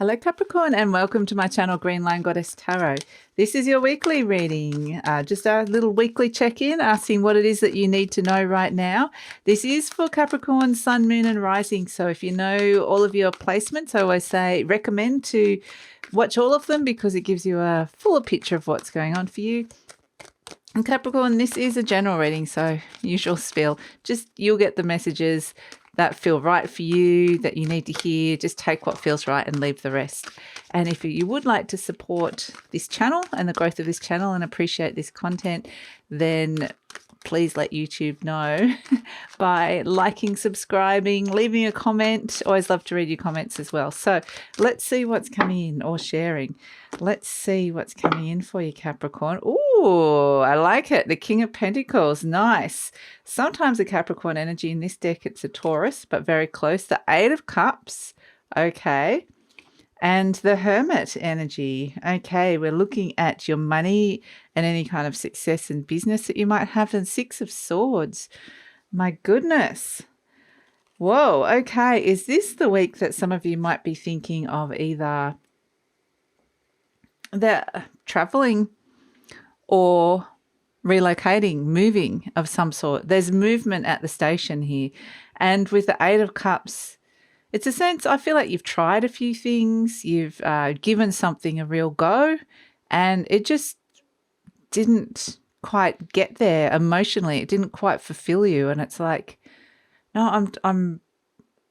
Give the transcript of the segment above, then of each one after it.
Hello Capricorn and welcome to my channel GreenLion Goddess Tarot. This is your weekly reading, just a little weekly check-in asking what it is that you need to know right now. This is for Capricorn, Sun, Moon and Rising. So if you know all of your placements, I always say recommend to watch all of them because it gives you a fuller picture of what's going on for you. And Capricorn, this is a general reading, so usual spiel. Just you'll get the messages that feel right for you, that you need to hear. Just take what feels right and leave the rest. And if you would like to support this channel and the growth of this channel and appreciate this content, then please let YouTube know by liking, subscribing, leaving a comment. Always love to read your comments as well. So let's see what's coming in, or sharing. Let's see what's coming in for you, Capricorn. Ooh, I like it. The King of Pentacles. Nice. Sometimes a Capricorn energy. In this deck, it's a Taurus, but very close. The Eight of Cups. Okay. And the Hermit energy. Okay, we're looking at your money and any kind of success in business that you might have. And Six of Swords. My goodness. Whoa, okay. Is this the week that some of you might be thinking of either they're traveling or relocating, moving of some sort? There's movement at the station here. And with the Eight of Cups, it's a sense, I feel like you've tried a few things, you've given something a real go, and it just didn't quite get there emotionally. It didn't quite fulfill you. And it's like, no,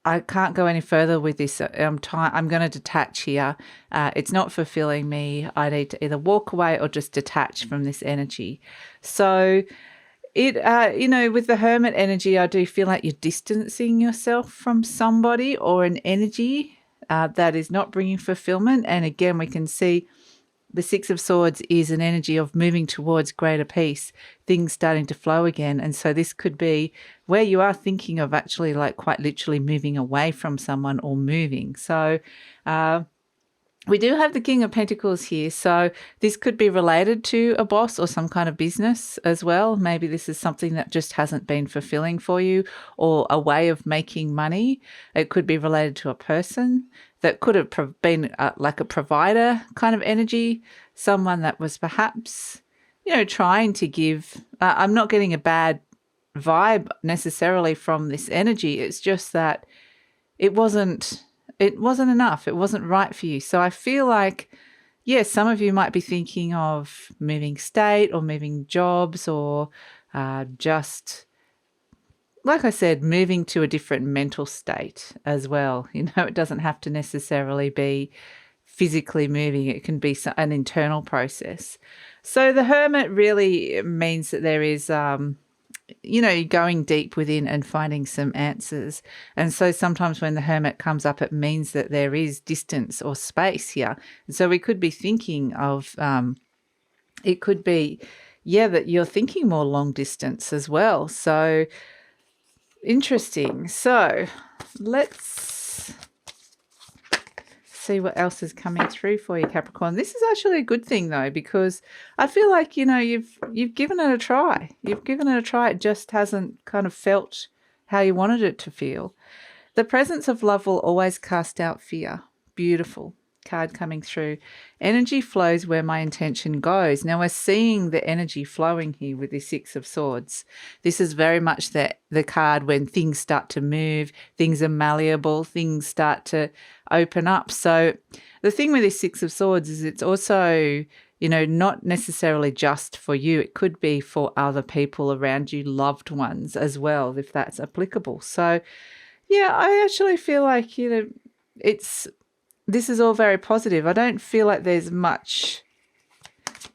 I can't go any further with this. I'm going to detach here. It's not fulfilling me. I need to either walk away or just detach from this energy. So it, with the Hermit energy, I do feel like you're distancing yourself from somebody or an energy that is not bringing fulfillment. And again, we can see the Six of Swords is an energy of moving towards greater peace, things starting to flow again. And so this could be where you are thinking of actually like quite literally moving away from someone or moving. So we do have the King of Pentacles here. So this could be related to a boss or some kind of business as well. Maybe this is something that just hasn't been fulfilling for you, or a way of making money. It could be related to a person that could have been like a provider kind of energy, someone that was perhaps, trying to give. I'm not getting a bad vibe necessarily from this energy. It's just that it wasn't enough. It wasn't right for you. So I feel like, yes, some of you might be thinking of moving state or moving jobs, or just, like I said, moving to a different mental state as well. It doesn't have to necessarily be physically moving. It can be an internal process. So the Hermit really means that there is going deep within and finding some answers. And so sometimes when the Hermit comes up, it means that there is distance or space here. And so we could be thinking of, it could be, that you're thinking more long distance as well. So interesting. So let's see what else is coming through for you, Capricorn. This is actually a good thing though, because I feel like, you've given it a try. You've given it a try. It just hasn't kind of felt how you wanted it to feel. The presence of love will always cast out fear. Beautiful card coming through. Energy flows where my intention goes. Now we're seeing the energy flowing here with the Six of Swords. This is very much the card when things start to move, things are malleable, things start to open up. So the thing with the Six of Swords is it's also, not necessarily just for you. It could be for other people around you, loved ones as well, if that's applicable. So yeah, I actually feel like, this is all very positive. I don't feel like there's much.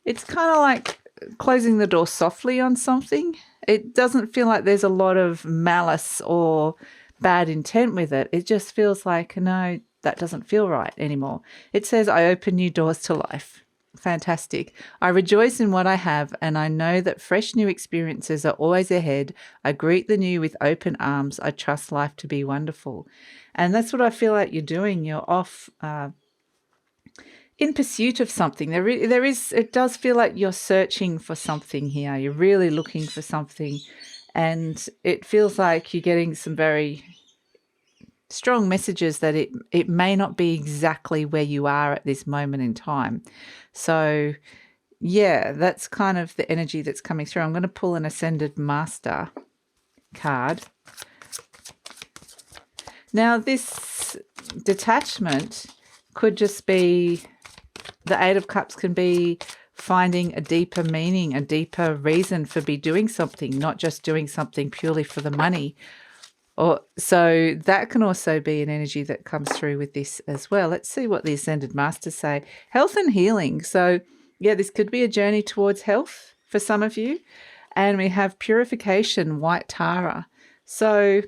It's kind of like closing the door softly on something. It doesn't feel like there's a lot of malice or bad intent with it. It just feels like, no, that doesn't feel right anymore. It says, I open new doors to life. Fantastic. I rejoice in what I have, and I know that fresh new experiences are always ahead. I greet the new with open arms. I trust life to be wonderful. And that's what I feel like you're doing. You're off in pursuit of something. It does feel like you're searching for something here. You're really looking for something, and it feels like you're getting some very strong messages that it may not be exactly where you are at this moment in time. So yeah, that's kind of the energy that's coming through. I'm going to pull an Ascended Master card. Now, this detachment could just be, the Eight of Cups can be finding a deeper meaning, a deeper reason for doing something, not just doing something purely for the money. Or so that can also be an energy that comes through with this as well. Let's see what the Ascended Masters say. Health and healing. So yeah, this could be a journey towards health for some of you. And we have purification, White Tara. So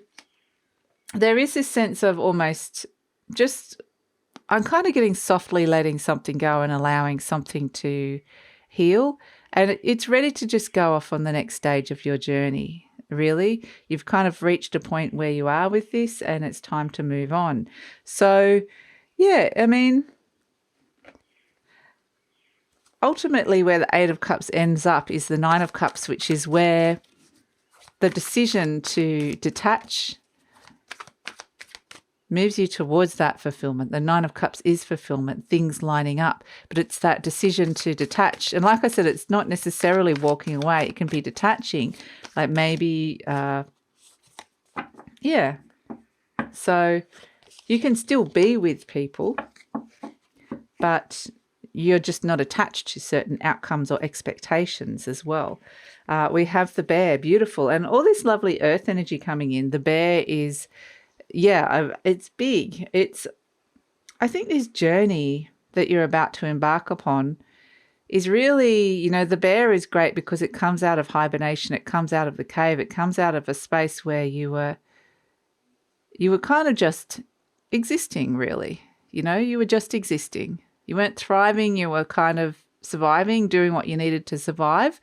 there is this sense of almost just, I'm kind of getting softly letting something go and allowing something to heal. And it's ready to just go off on the next stage of your journey. Really, you've kind of reached a point where you are with this and it's time to move on. So yeah, I mean, ultimately where the Eight of Cups ends up is the Nine of Cups, which is where the decision to detach moves you towards that fulfillment. The Nine of Cups is fulfillment, things lining up, but it's that decision to detach. And like I said, it's not necessarily walking away. It can be detaching, like maybe, yeah. So you can still be with people, but you're just not attached to certain outcomes or expectations as well. We have the Bear, beautiful, and all this lovely earth energy coming in. The Bear is, yeah, it's big. I think this journey that you're about to embark upon is really, you know, the Bear is great because it comes out of hibernation. It comes out of the cave. It comes out of a space where you were kind of just existing, really. You know, you were just existing. You weren't thriving. You were kind of surviving, doing what you needed to survive.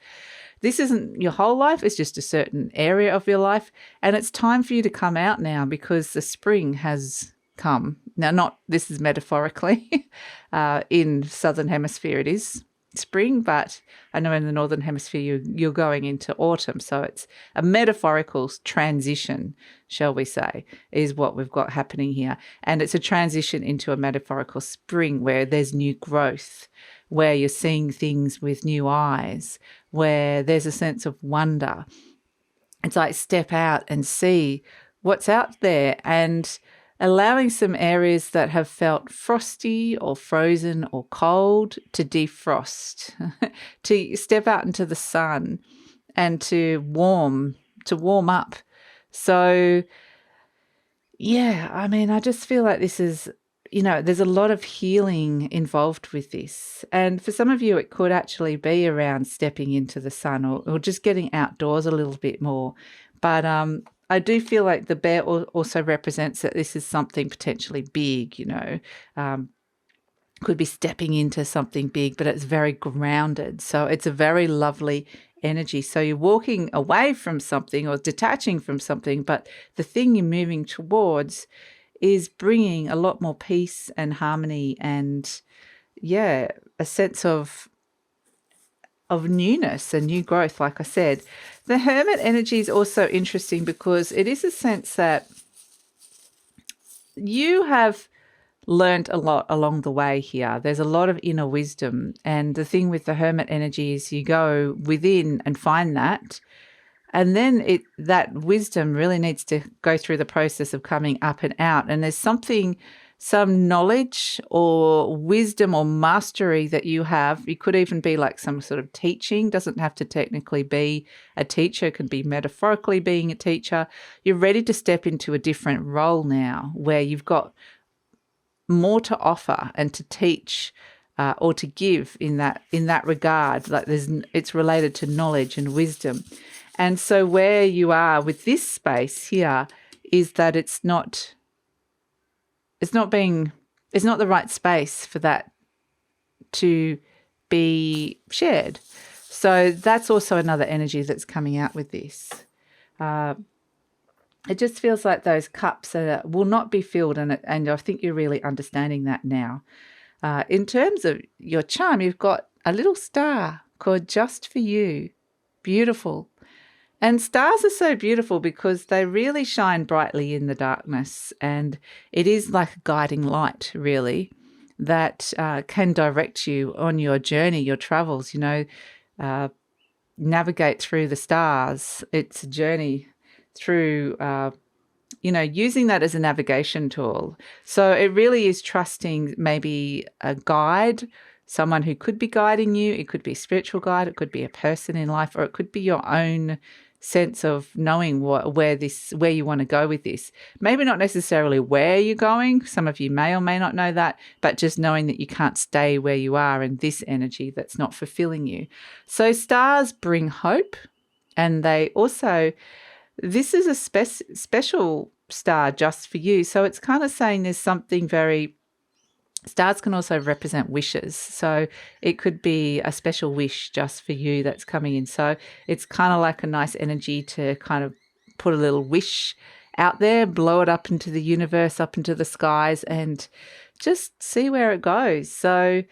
This isn't your whole life. It's just a certain area of your life. And it's time for you to come out now because the spring has come. Now, this is metaphorically. In Southern Hemisphere, it is spring, but I know in the Northern Hemisphere, you're going into autumn. So it's a metaphorical transition, shall we say, is what we've got happening here. And it's a transition into a metaphorical spring where there's new growth, where you're seeing things with new eyes, where there's a sense of wonder. It's like step out and see what's out there and allowing some areas that have felt frosty or frozen or cold to defrost, to step out into the sun and to warm up. So yeah, I mean, I just feel like this is, you know, there's a lot of healing involved with this. And for some of you, it could actually be around stepping into the sun or just getting outdoors a little bit more. But I do feel like the Bear also represents that this is something potentially big, you know, could be stepping into something big, but it's very grounded. So it's a very lovely energy. So you're walking away from something or detaching from something, but the thing you're moving towards is bringing a lot more peace and harmony and, yeah, a sense of newness and new growth, like I said. The Hermit energy is also interesting because it is a sense that you have learned a lot along the way here. There's a lot of inner wisdom. And the thing with the Hermit energy is you go within and find that. And then that wisdom really needs to go through the process of coming up and out. And there's some knowledge or wisdom or mastery that you have. You could even be like some sort of teaching. Doesn't have to technically be a teacher. It can be metaphorically being a teacher. You're ready to step into a different role now where you've got more to offer and to teach or to give in that regard. Like it's related to knowledge and wisdom. And so where you are with this space here is that it's not the right space for that to be shared. So that's also another energy that's coming out with this. It just feels like those cups will not be filled, and I think you're really understanding that now. In terms of your charm, you've got a little star called Just For You. Beautiful. And stars are so beautiful because they really shine brightly in the darkness, and it is like a guiding light, really, that can direct you on your journey, your travels, navigate through the stars. It's a journey through, using that as a navigation tool. So it really is trusting maybe a guide, someone who could be guiding you. It could be a spiritual guide, it could be a person in life, or it could be your own sense of knowing where you want to go with this. Maybe not necessarily where you're going. Some of you may or may not know that, but just knowing that you can't stay where you are in this energy that's not fulfilling you. So stars bring hope, and they also, this is a special star just for you. So it's kind of saying there's something very, stars can also represent wishes. So it could be a special wish just for you that's coming in. So it's kind of like a nice energy to kind of put a little wish out there, blow it up into the universe, up into the skies, and just see where it goes. So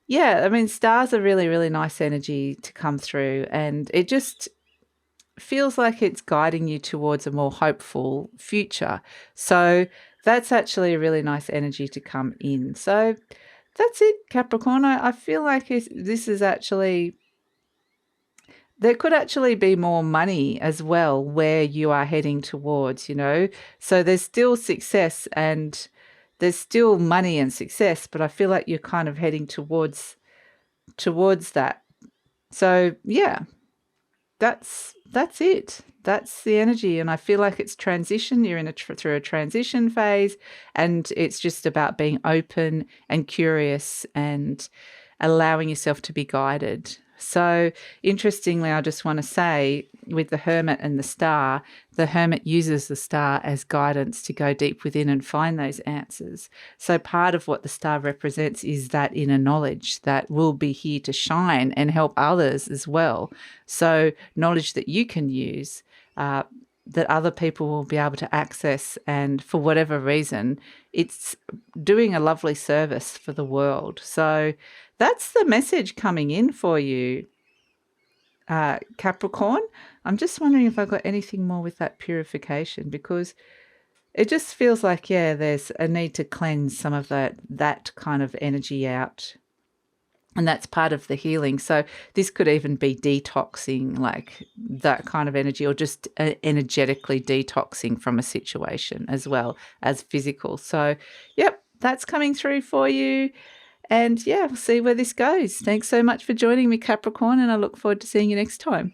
yeah, I mean, stars are really, really nice energy to come through, and it just feels like it's guiding you towards a more hopeful future. So that's actually a really nice energy to come in. So that's it, Capricorn. I feel like this is actually, there could actually be more money as well where you are heading towards, So there's still success and there's still money and success, but I feel like you're kind of heading towards that. So yeah, that's it. That's the energy, and I feel like it's transition. You're in through a transition phase, and it's just about being open and curious and allowing yourself to be guided. So interestingly, I just want to say, with the Hermit and the Star, the Hermit uses the Star as guidance to go deep within and find those answers. So part of what the Star represents is that inner knowledge that will be here to shine and help others as well. So knowledge that you can use, that other people will be able to access, and for whatever reason, it's doing a lovely service for the world. So that's the message coming in for you, Capricorn. I'm just wondering if I've got anything more with that purification, because it just feels like, yeah, there's a need to cleanse some of that kind of energy out. And that's part of the healing. So this could even be detoxing, like that kind of energy, or just energetically detoxing from a situation as well as physical. So, yep, that's coming through for you. And yeah, we'll see where this goes. Thanks so much for joining me, Capricorn, and I look forward to seeing you next time.